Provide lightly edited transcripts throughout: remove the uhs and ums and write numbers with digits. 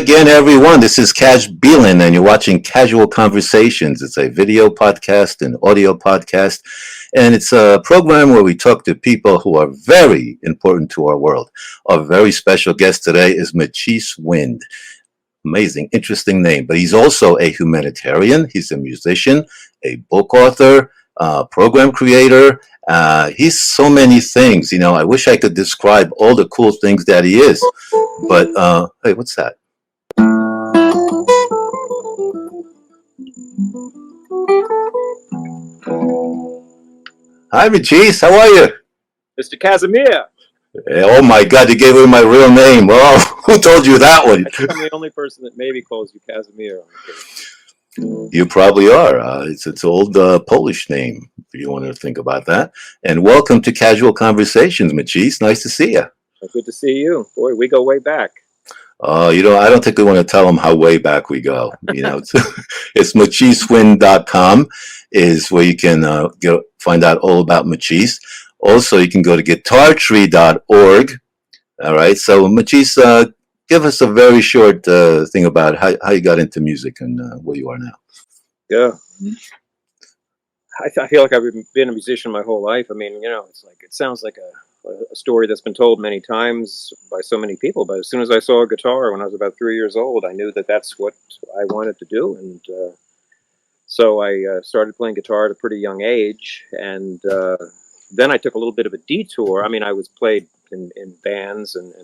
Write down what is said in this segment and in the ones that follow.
again, everyone. This is Cash Beelan, and you're watching Casual Conversations. It's a video podcast, an audio podcast, and it's a program where we talk to people who are very important to our world. Our very special guest today is Macheis Wind. Amazing, interesting name, but he's also a humanitarian. He's a musician, a book author, program creator. He's so many things. You know, I wish I could describe all the cool things that he is. But hey, what's that? Hi, Macheis. How are you? Mr. Casimir. Oh my God, you gave away my real name. Well, who told you that one? I'm the only person that maybe calls you Casimir. You probably are. It's an old Polish name, if you want to think about that. And welcome to Casual Conversations, Macheis. Nice to see you. Good to see you. Boy, we go way back. You know, I don't think we want to tell them how way back we go. You know, it's macheiswind.com is where you can find out all about Macheis. Also, you can go to guitartree.org. All right. So, Macheis, give us a very short thing about how you got into music and where you are now. Yeah. I feel like I've been a musician my whole life. I mean, you know, it sounds like a story that's been told many times by so many people. But as soon as I saw a guitar when I was about 3 years old, I knew that that's what I wanted to do. And so I started playing guitar at a pretty young age. And then I took a little bit of a detour. I mean, I was played in bands and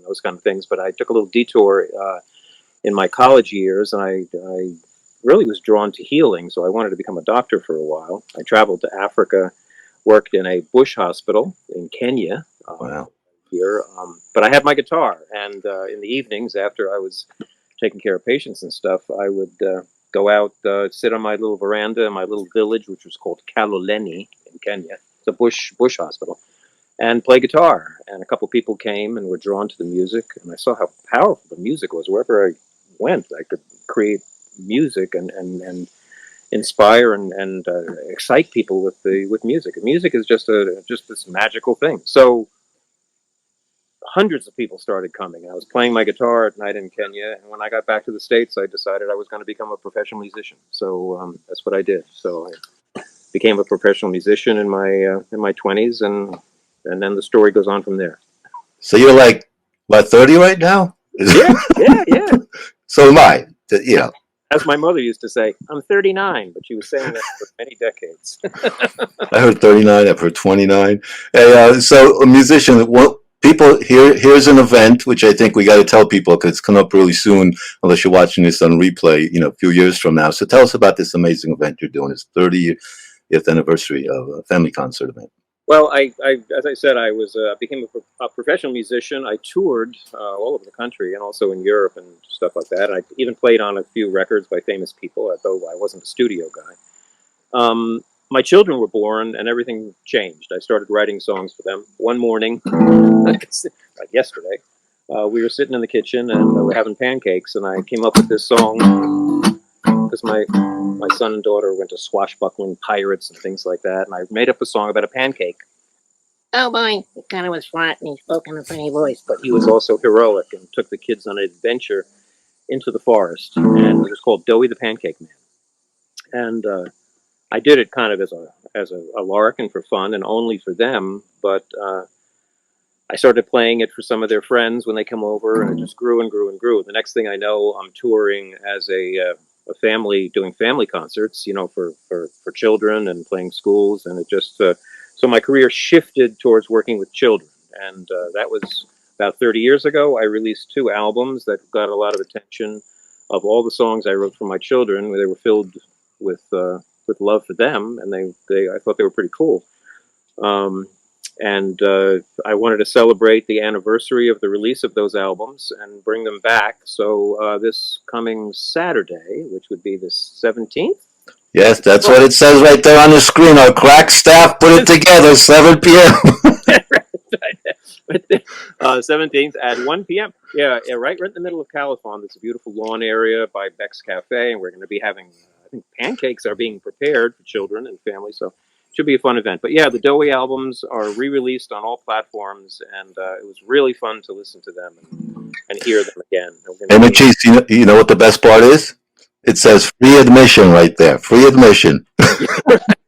those kind of things, but I took a little detour in my college years, and I really was drawn to healing. So I wanted to become a doctor for a while. I traveled to Africa, worked in a bush hospital in Kenya. Wow. Here, but I had my guitar, and in the evenings after I was taking care of patients and stuff, I would go out, sit on my little veranda in my little village, which was called Kaloleni in Kenya. It's a bush hospital, and play guitar. And a couple people came and were drawn to the music, and I saw how powerful the music was. Wherever I went, I could create music and inspire and excite people with music. And music is just this magical thing. So hundreds of people started coming. I was playing my guitar at night in Kenya, and when I got back to the States, I decided I was going to become a professional musician. So that's what I did. So I became a professional musician in my 20s, and then the story goes on from there. So you're like, what, 30 right now? Yeah. So am I. You know. As my mother used to say, I'm 39, but she was saying that for many decades. I heard 39. I've heard 29. Hey, so a musician. Well, people here's an event which I think we got to tell people because it's coming up really soon. Unless you're watching this on replay, you know, a few years from now. So tell us about this amazing event you're doing. It's 30th anniversary of a family concert event. Well, I as I said, I became a professional musician. I toured all over the country and also in Europe and stuff like that. And I even played on a few records by famous people, though I wasn't a studio guy. My children were born, and everything changed. I started writing songs for them. One morning, like yesterday, we were sitting in the kitchen and we were having pancakes, and I came up with this song because my son and daughter went to swashbuckling pirates and things like that, and I made up a song about a pancake. Oh boy, he kind of was flat and he spoke in a funny voice. But he was also heroic and took the kids on an adventure into the forest, and it was called DOUGHEY the Pancake Man. And I did it kind of as a lark and for fun and only for them, but I started playing it for some of their friends when they come over, and it just grew and grew and grew. The next thing I know, I'm touring as a family, doing family concerts, you know, for children and playing schools, and it just so my career shifted towards working with children, and that was about 30 years ago. I released 2 albums that got a lot of attention. Of all the songs I wrote for my children, they were filled with love for them, and I thought they were pretty cool. And I wanted to celebrate the anniversary of the release of those albums and bring them back. So this coming Saturday, which would be the 17th. Yes, that's what it says right there on the screen. Our crack staff put it together, 7 p.m. 17th at 1 p.m. Yeah, right in the middle of Califon. There's a beautiful lawn area by Bex Cafe, and we're going to be having, I think, pancakes are being prepared for children and families. So should be a fun event. But yeah, the DOUGHEY albums are re-released on all platforms, and it was really fun to listen to them. And and hear them again. And Macheis, you know what the best part is? It says free admission right there. Free admission.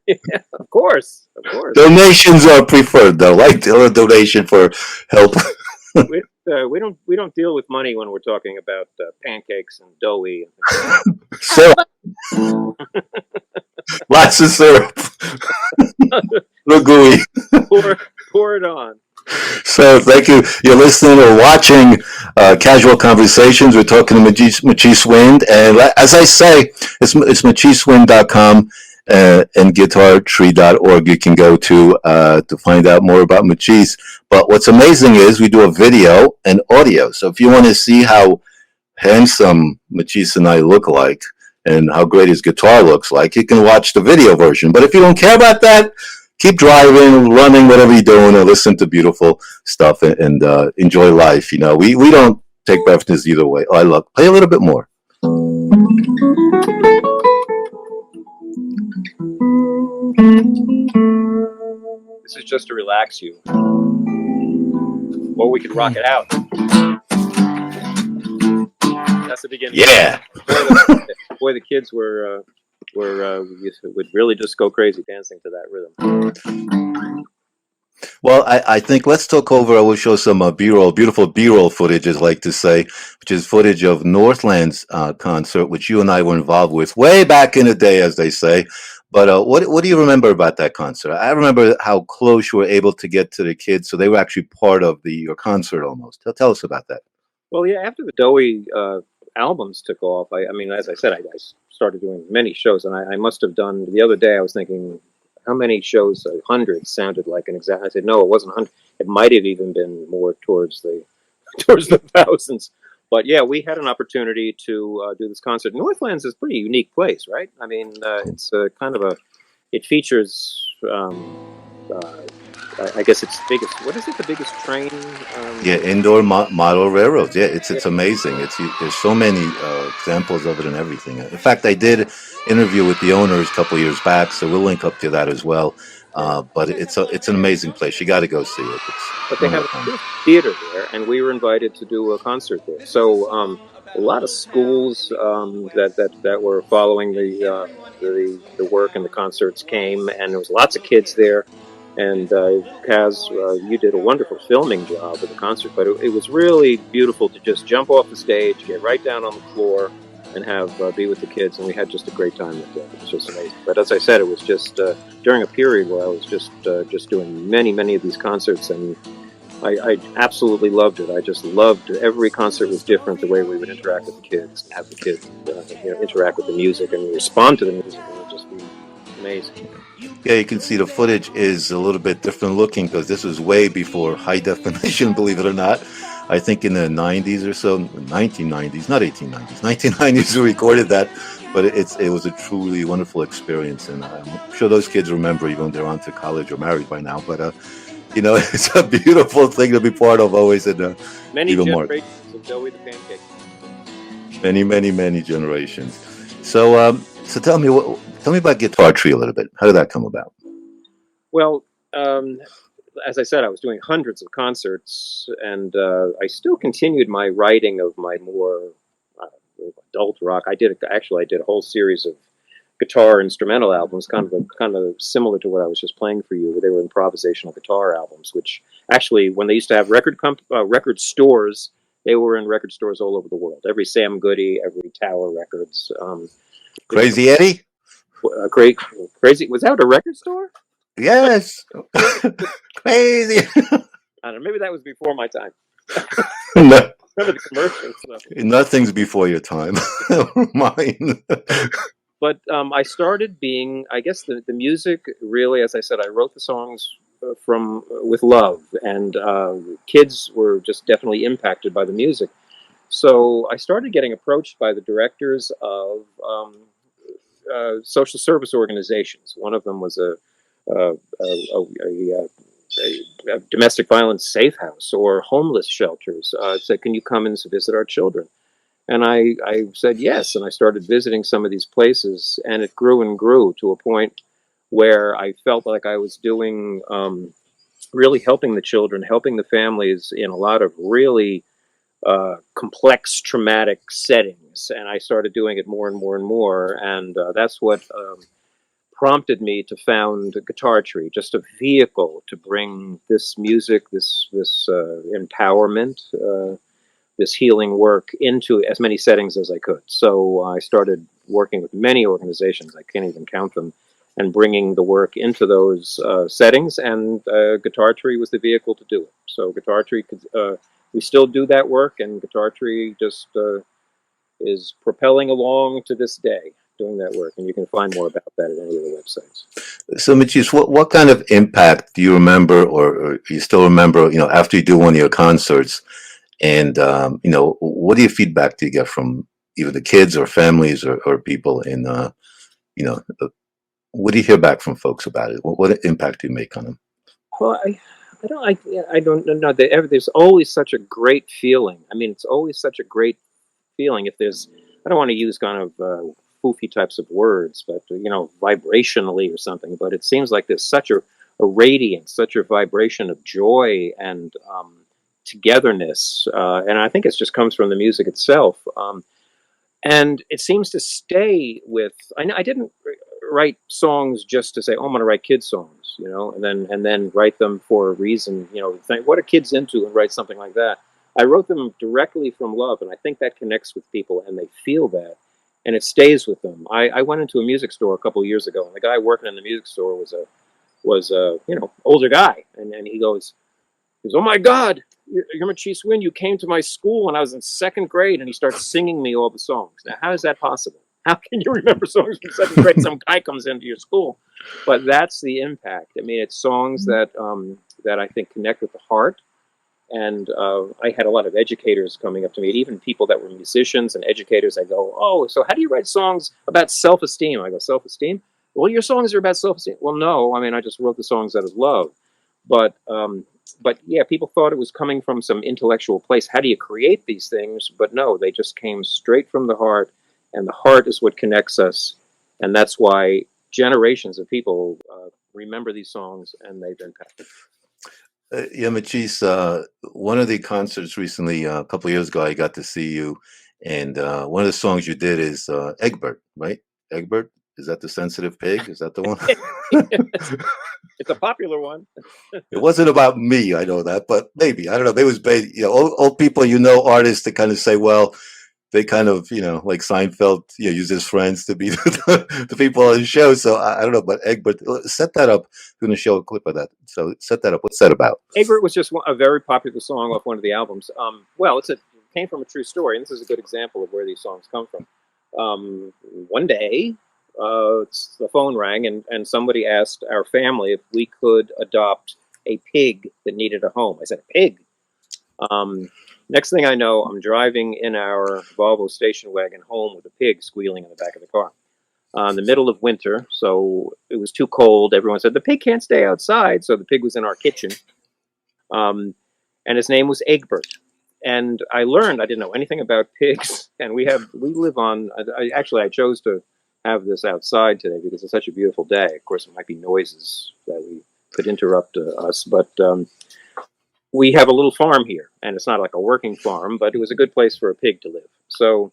Yeah, of course, of course. Donations are preferred, though. Like a donation for help. We don't deal with money when we're talking about pancakes and doughy. Syrup. Lots of syrup. Real gooey. Pour it on. So thank you. You're listening or watching Casual Conversations. We're talking to Macheis Wind. And as I say, it's macheiswind.com and guitartree.org you can go to find out more about Macheis. But what's amazing is we do a video and audio. So if you want to see how handsome Macheis and I look like and how great his guitar looks like, you can watch the video version. But if you don't care about that, keep driving, running, whatever you're doing, or listen to beautiful stuff and enjoy life. You know, we don't take preferences either way. Oh, I love. Play a little bit more. This is just to relax you. Or we could rock it out. That's the beginning. Yeah. Boy, the kids would really just go crazy dancing to that rhythm. Well, I think let's talk over. I will show some B-roll, beautiful B-roll footage, as I like to say, which is footage of Northland's concert, which you and I were involved with way back in the day, as they say. But what do you remember about that concert? I remember how close you were able to get to the kids, so they were actually part of your concert almost. Tell us about that. Well, yeah, after the Doughy albums took off, I mean, as I said, I started doing many shows, and I must have done, the other day I was thinking, how many shows? 100 sounded like an exact. I said, no, it wasn't 100. It might have even been more towards the thousands. But yeah, we had an opportunity to do this concert. Northlands is a pretty unique place, right? I mean, it's kind of it features, I guess it's biggest. What is it? The biggest train? Yeah, indoor model railroads. Yeah, it's amazing. There's so many examples of it and everything. In fact, I did interview with the owners a couple years back, so we'll link up to that as well. But it's an amazing place. You got to go see it. But they have a theater there, and we were invited to do a concert there. So a lot of schools that were following the work and the concerts came, and there was lots of kids there. And Kaz, you did a wonderful filming job of the concert, but it was really beautiful to just jump off the stage, get right down on the floor, and have be with the kids. And we had just a great time with them. It was just amazing. But as I said, it was just during a period where I was just doing many of these concerts, and I absolutely loved it. I just loved every concert was different. The way we would interact with the kids, and have the kids interact with the music and respond to the music. It would just be amazing. Yeah, you can see the footage is a little bit different looking because this was way before high definition, believe it or not. I think in the 90s or so, 1990s, not 1890s, 1990s we recorded that. But it was a truly wonderful experience. And I'm sure those kids remember, even though they're on to college or married by now. But, you know, it's a beautiful thing to be part of always. And many generations of Doughy the Pancake Man. Many generations. So tell me about Guitar Tree a little bit. How did that come about? Well, as I said, I was doing hundreds of concerts, and I still continued my writing of my more adult rock. I did a whole series of guitar instrumental albums, kind of similar to what I was just playing for you. They were improvisational guitar albums, which actually, when they used to have record stores, they were in record stores all over the world. Every Sam Goody, every Tower Records. Crazy Eddie? Crazy. Was that a record store? Yes. Crazy. I don't know. Maybe that was before my time. No. Remember the commercials? Nothing's before your time. Mine. But I started being, I guess, the music really, as I said, I wrote the songs with love, and kids were just definitely impacted by the music. So I started getting approached by the directors of social service organizations. One of them was a domestic violence safe house or homeless shelters. Said, can you come and visit our children? And I said yes, and I started visiting some of these places, and it grew and grew to a point where I felt like I was doing, really helping the children, helping the families in a lot of really complex traumatic settings, and I started doing it more and more and more, and that's what prompted me to found Guitar Tree, just a vehicle to bring this music, this empowerment, this healing work into as many settings as I could. So I started working with many organizations, I can't even count them, and bringing the work into those settings, and Guitar Tree was the vehicle to do it. So Guitar Tree could, we still do that work, and Guitar Tree just is propelling along to this day, doing that work, and you can find more about that at any of the websites. So, Macheis, what kind of impact do you remember, or you still remember, after you do one of your concerts, and what do you feedback do you get from either the kids or families or people in, what do you hear back from folks about it? What impact do you make on them? Well, I don't know. There's always such a great feeling. I mean, it's always such a great feeling. If there's, I don't want to use kind of foofy types of words, but vibrationally or something. But it seems like there's such a radiance, such a vibration of joy and togetherness, and I think it just comes from the music itself. And it seems to stay with. I didn't write songs just to say, "Oh, I'm going to write kids songs," and then write them for a reason. Think, what are kids into, and write something like that. I wrote them directly from love, and I think that connects with people, and they feel that, and it stays with them. I went into a music store a couple of years ago, and the guy working in the music store was a older guy, and he goes, "Oh my God, you're Macheis Wind. You came to my school when I was in second grade," and he starts singing me all the songs. Now, how is that possible? How can you remember songs from second grade? Some guy comes into your school, but that's the impact. I mean, it's songs that I think connect with the heart. And I had a lot of educators coming up to me, even people that were musicians and educators. I go, "Oh, so how do you write songs about self-esteem?" I go, "Self-esteem? Well, your songs are about self-esteem." Well, no, I mean, I just wrote the songs out of love. But yeah, people thought it was coming from some intellectual place. How do you create these things? But no, they just came straight from the heart, and the heart is what connects us. And that's why generations of people remember these songs, and they've impacted. Yeah, Macheis, one of the concerts recently, a couple of years ago, I got to see you, and one of the songs you did is Egbert, right? Egbert, is that the sensitive pig? Is that the one? It's a popular one. It wasn't about me, I know that, but maybe, I don't know. Maybe it was, old people, artists that kind of say, well, they kind of, like Seinfeld, use his friends to be the people on the show. So I don't know, but Egbert, set that up. I'm going to show a clip of that. So set that up. What's that about? Egbert was just a very popular song off one of the albums. Well, it came from a true story, and this is a good example of where these songs come from. One day, the phone rang, and somebody asked our family if we could adopt a pig that needed a home. I said, "A pig?" Next thing I know, I'm driving in our Volvo station wagon home with a pig squealing in the back of the car. In the middle of winter, so it was too cold. Everyone said, "The pig can't stay outside," so the pig was in our kitchen. And his name was Egbert. And I learned, I didn't know anything about pigs, and we live on, I chose to have this outside today because it's such a beautiful day. Of course, there might be noises that could interrupt us, but we have a little farm here, and it's not like a working farm, but it was a good place for a pig to live. So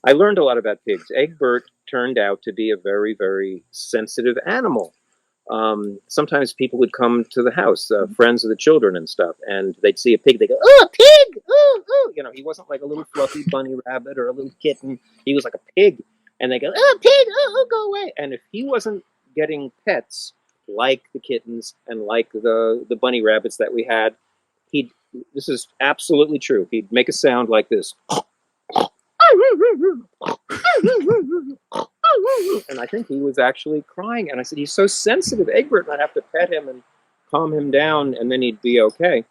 I learned a lot about pigs. Egbert turned out to be a very, very sensitive animal. Sometimes people would come to the house, friends of the children and stuff, and they'd see a pig. They go, "Oh, pig! Oh, oh!" He wasn't like a little fluffy bunny rabbit or a little kitten. He was like a pig, and they go, "Oh, pig! Oh, oh, go away!" And if he wasn't getting pets like the kittens and like the bunny rabbits that we had, this is absolutely true. He'd make a sound like this. And I think he was actually crying. And I said, "He's so sensitive, Egbert." And I'd have to pet him and calm him down, and then he'd be okay.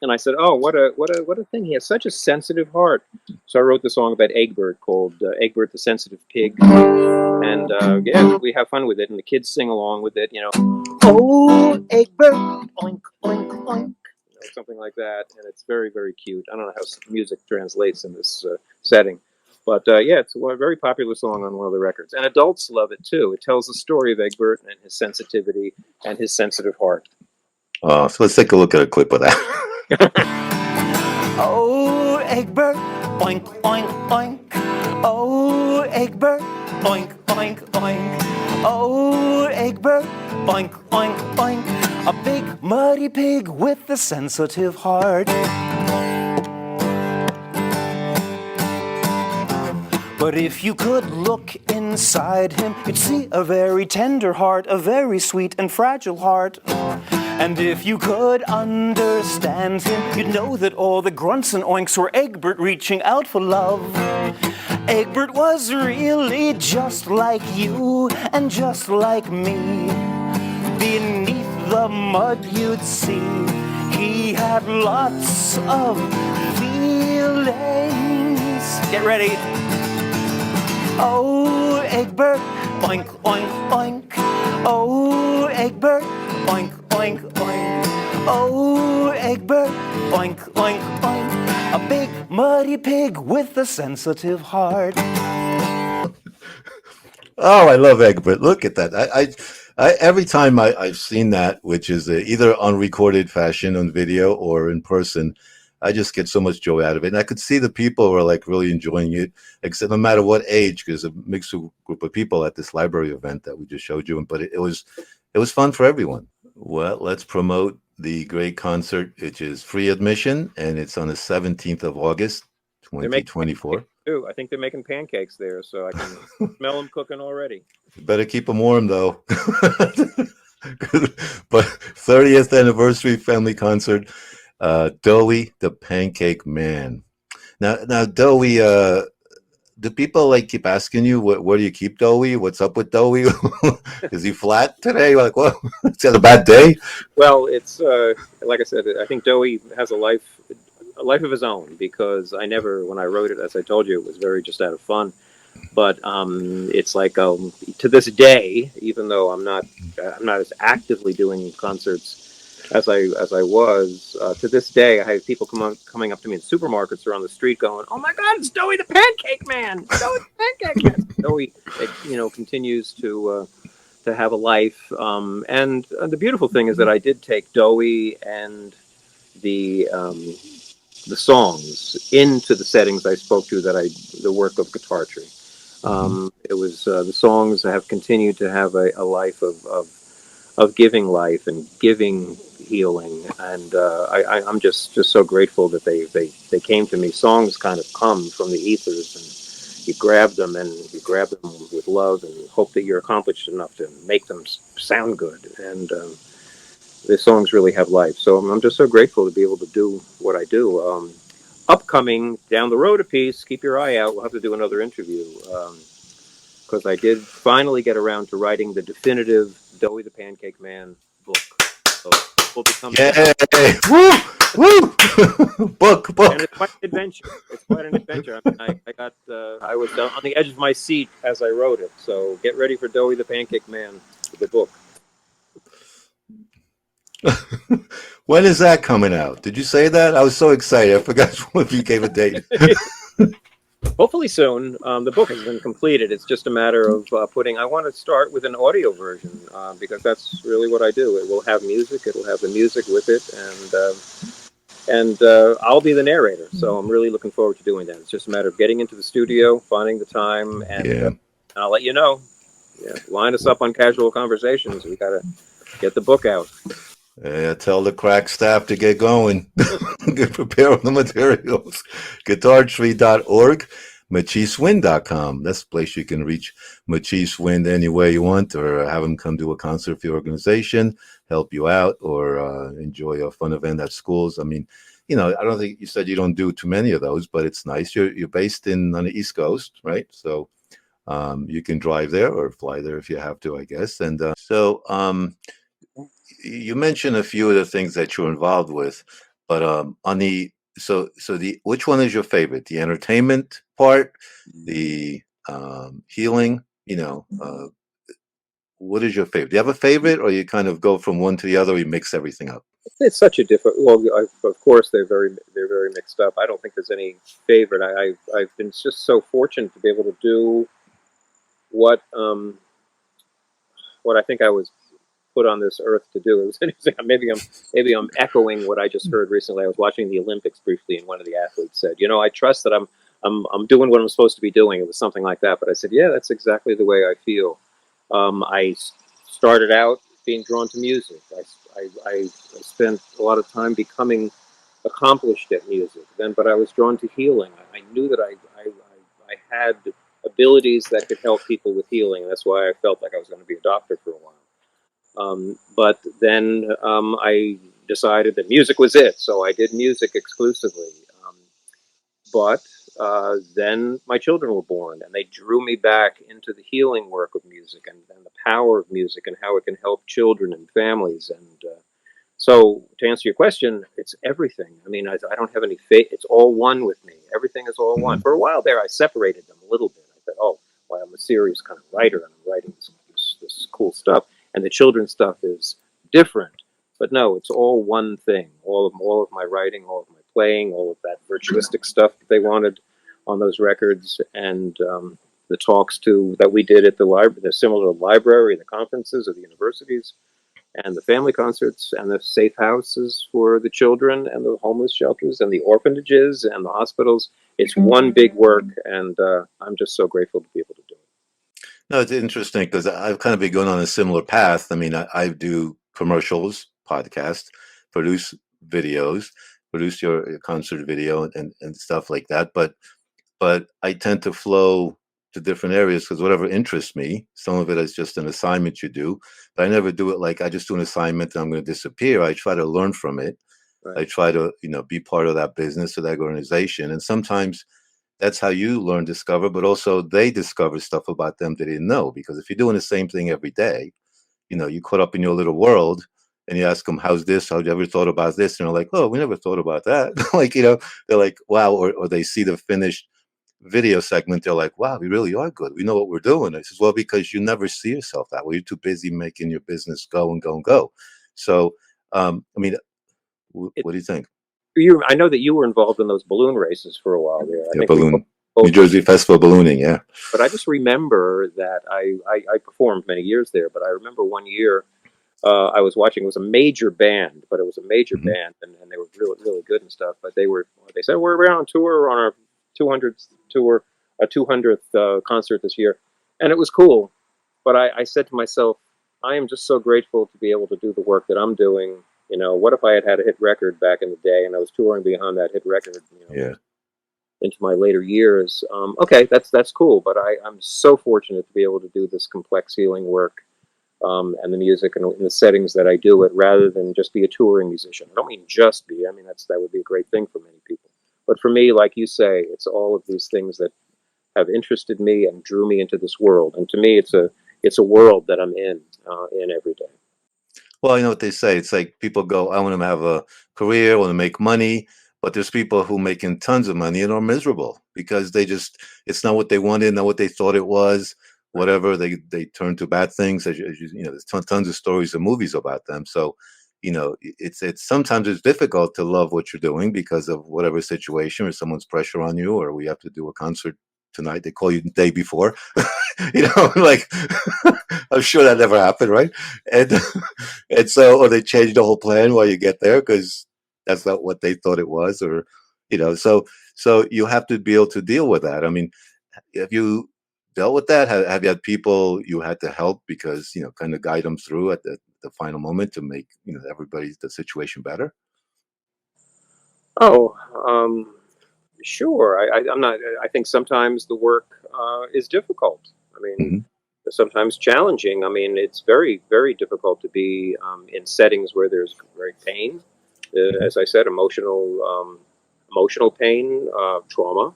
And I said, "Oh, what a thing! He has such a sensitive heart." So I wrote the song about Egbert called "Egbert the Sensitive Pig," and yeah, we have fun with it, and the kids sing along with it. "Oh, Egbert, oink oink oink," something like that, and it's very, very cute. I don't know how music translates in this setting. But yeah, it's a very popular song on one of the records. And adults love it too. It tells the story of Egbert and his sensitivity and his sensitive heart. So let's take a look at a clip of that. Oh, Egbert, oink, oink, oink. Oh, Egbert, oink, oink, oink. Oh, Egbert, oink, oink, oink. A big muddy pig with a sensitive heart. But if you could look inside him, you'd see a very tender heart, a very sweet and fragile heart. And if you could understand him, you'd know that all the grunts and oinks were Egbert reaching out for love. Egbert was really just like you and just like me. Beneath the mud you'd see he had lots of feelings. Get ready. Oh, Egbert, oink, oink, oink. Oh, Egbert, oink, oink, oink. Oh, Egbert, oink, oink, oink. A big muddy pig with a sensitive heart. Oh, I love Egbert. Look at that. Every time I've seen that, which is either on recorded fashion on video or in person, I just get so much joy out of it. And I could see the people were like really enjoying it, except no matter what age, because a mixed group of people at this library event that we just showed you. But it was fun for everyone. Well, let's promote the great concert, which is free admission, and it's on the 17th of August, 2024. I think they're making pancakes there, so I can smell them cooking already. Better keep them warm, though. But 30th anniversary family concert, Doughey the Pancake Man. Now, Doughey, do people like keep asking you where do you keep Doughey? What's up with Doughey? Is he flat today? You're like, what? He's had a bad day? Well, it's like I said, I think Doughey has a life of his own, because I never, when I wrote it, as I told you, it was very just out of fun. But it's like to this day, even though I'm not as actively doing concerts as I was, to this day, I have people coming up to me in supermarkets or on the street going, "Oh my God, it's Doughey the Pancake Man! Doughey the Pancake Man!" Doughey, continues to have a life. And the beautiful thing is that I did take Doughey and the songs into the settings I spoke to, the work of Guitar Tree. It was the songs have continued to have a life of giving life and giving healing, and I'm just so grateful that they came to me. Songs kind of come from the ethers, and you grab them with love and hope that you're accomplished enough to make them sound good, and the songs really have life. So I'm just so grateful to be able to do what I do. Upcoming down the road a piece, keep your eye out. We'll have to do another interview, because I did finally get around to writing the definitive Doughey the Pancake Man book. So it will become Woo! Woo! Book. And it's quite an adventure. I mean, I was on the edge of my seat as I wrote it. So get ready for Doughey the Pancake Man, the book. When is that coming out? Did you say that? I was so excited. I forgot if you gave a date. Hopefully soon. The book has been completed. It's just a matter of putting. I want to start with an audio version, because that's really what I do. It will have music. It will have the music with it, and I'll be the narrator. So I'm really looking forward to doing that. It's just a matter of getting into the studio, finding the time, and I'll let you know. Yeah, line us up on Casual Conversations. We got to get the book out. Yeah, tell the crack staff to get going. Get prepare the materials. GuitarTree.org, MacheisWind.com. That's the place you can reach Macheis Wind anywhere you want, or have him come to a concert for your organization, help you out, or enjoy a fun event at schools. I mean, I don't think you said you don't do too many of those, but it's nice. You're based on the East Coast, right? So you can drive there or fly there if you have to, I guess. And you mentioned a few of the things that you're involved with, but on the which one is your favorite? The entertainment part, the healing? What is your favorite? Do you have a favorite, or you kind of go from one to the other? Or you mix everything up. It's such a different. Well, of course they're very mixed up. I don't think there's any favorite. I've been just so fortunate to be able to do what I think I was put on this earth to do. It was interesting. Maybe I'm echoing what I just heard recently. I was watching the Olympics briefly, and one of the athletes said, "You know, I trust that I'm doing what I'm supposed to be doing." It was something like that. But I said, "Yeah, that's exactly the way I feel." Started out being drawn to music. I spent a lot of time becoming accomplished at music. But I was drawn to healing. I knew that I had abilities that could help people with healing. That's why I felt like I was going to be a doctor for a while. But then I decided that music was it, so I did music exclusively. But then my children were born, and they drew me back into the healing work of music and the power of music and how it can help children and families. And so, to answer your question, it's everything. I mean, I don't have any faith. It's all one with me. Everything is all one. Mhm. For a while there, I separated them a little bit. I said, "Oh, well, I'm a serious kind of writer, and I'm writing this cool stuff, and the children's stuff is different." But no, it's all one thing. All of my writing, all of my playing, all of that virtuistic stuff that they wanted on those records, and the talks that we did at the library, they're similar to the library, the conferences of the universities, and the family concerts, and the safe houses for the children, and the homeless shelters, and the orphanages, and the hospitals. It's one big work, and I'm just so grateful to be able to do it. No, it's interesting because I've kind of been going on a similar path. I mean, I do commercials, podcasts, produce videos, produce your concert video and stuff like that. But I tend to flow to different areas because whatever interests me, some of it is just an assignment you do. But I never do it like I just do an assignment and I'm going to disappear. I try to learn from it. Right. I try to, be part of that business or that organization. And sometimes that's how you learn, discover, but also they discover stuff about them they didn't know. Because if you're doing the same thing every day, you caught up in your little world and you ask them, how's this? How you ever thought about this? And they're like, oh, we never thought about that. Like, they're like, wow. Or they see the finished video segment. They're like, wow, we really are good. We know what we're doing. I says, well, because you never see yourself that way. You're too busy making your business go and go and go. So, I mean, what do you think? I know that you were involved in those balloon races for a while there. I Yeah, think we balloon, both New Jersey Festival ballooning. Yeah. But I just remember that I performed many years there. But I remember one year I was watching. It was a major band, but it was a major Hmm. band, and they were really really good and stuff. But they said we're on tour on our 200th tour, a 200th concert this year, and it was cool. But I said to myself, I am just so grateful to be able to do the work that I'm doing. What if I had a hit record back in the day, and I was touring behind that hit record? Yeah. Into my later years. Okay, that's cool, but I'm so fortunate to be able to do this complex healing work and the music and in the settings that I do it, rather than just be a touring musician. I don't mean just be. I mean that would be a great thing for many people. But for me, like you say, it's all of these things that have interested me and drew me into this world. And to me, it's a world that I'm in every day. Well, you know what they say. It's like people go, I want to have a career, I want to make money. But there's people who making tons of money and are miserable because it's not what they wanted, not what they thought it was, Right. whatever. They turn to bad things. There's tons of stories and movies about them. So, it's sometimes it's difficult to love what you're doing because of whatever situation or someone's pressure on you, or we have to do a concert tonight. They call you the day before, like I'm sure that never happened, right? And and so, or they change the whole plan while you get there because that's not what they thought it was, or so you have to be able to deal with that. I mean, have you dealt with that? Have you had people you had to help because kind of guide them through at the final moment to make everybody's the situation better? Oh, sure. I'm not. I think sometimes the work is difficult. I mean, Hmm. sometimes challenging. I mean, it's very, very difficult to be in settings where there's great pain. Hmm. As I said, emotional pain, trauma,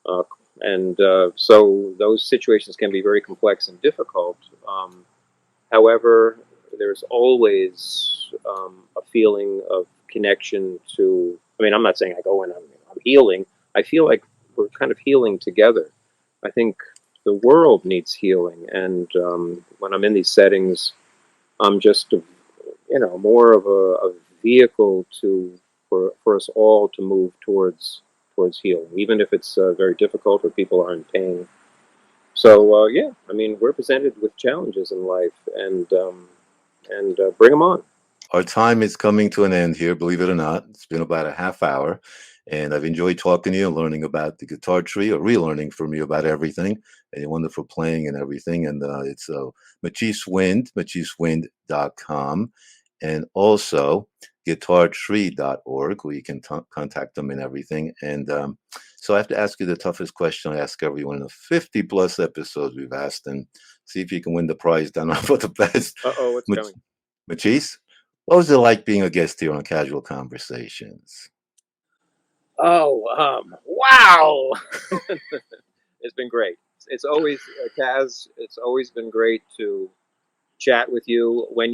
uh, and so those situations can be very complex and difficult. However, there's always a feeling of connection to. I mean, I'm not saying I go in, I'm healing. I feel like we're kind of healing together. I think the world needs healing, and when I'm in these settings, I'm just, more of a vehicle for us all to move towards healing, even if it's very difficult or people are in pain. So yeah, I mean, we're presented with challenges in life, and and bring them on. Our time is coming to an end here, believe it or not. It's been about a half hour, and I've enjoyed talking to you and learning about the guitar tree, or relearning from you about everything, and your wonderful playing and everything. And it's Macheis Wind, macheiswind.com, and also guitartree.org, where you can contact them and everything. And so I have to ask you the toughest question I ask everyone in the 50 plus episodes we've asked, and see if you can win the prize down for the best. What's coming? Macheis, what was it like being a guest here on Casual Conversations? Wow! It's been great. It's always Kaz. It's always been great to chat with you. When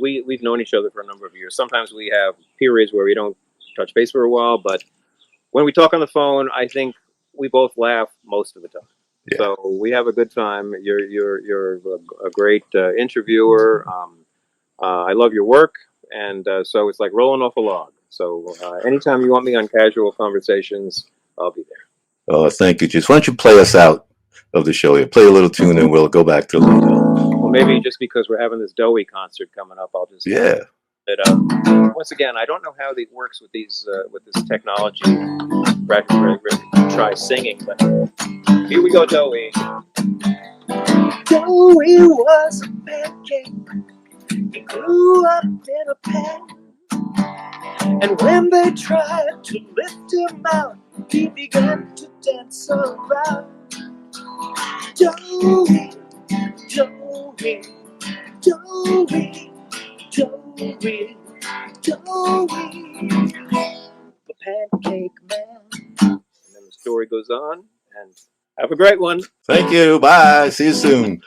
we've known each other for a number of years. Sometimes we have periods where we don't touch base for a while, but when we talk on the phone, I think we both laugh most of the time. Yeah. So we have a good time. You're a great interviewer. I love your work, and so it's like rolling off a log. So anytime you want me on Casual Conversations, I'll be there. Oh, thank you, Juice. Why don't you play us out of the show here? Play a little tune, and we'll go back to Lido. Well, maybe just because we're having this Doughey concert coming up, I'll just once again, I don't know how it works with these with this technology. Try singing, but here we go, Doughey. Doughey was a pancake. He grew up in a pan. And when they tried to lift him out, he began to dance around. Doughey, Doughey, Doughey, Doughey, Doughey, the pancake man. And then the story goes on, and have a great one. Thank you. Bye. See you soon.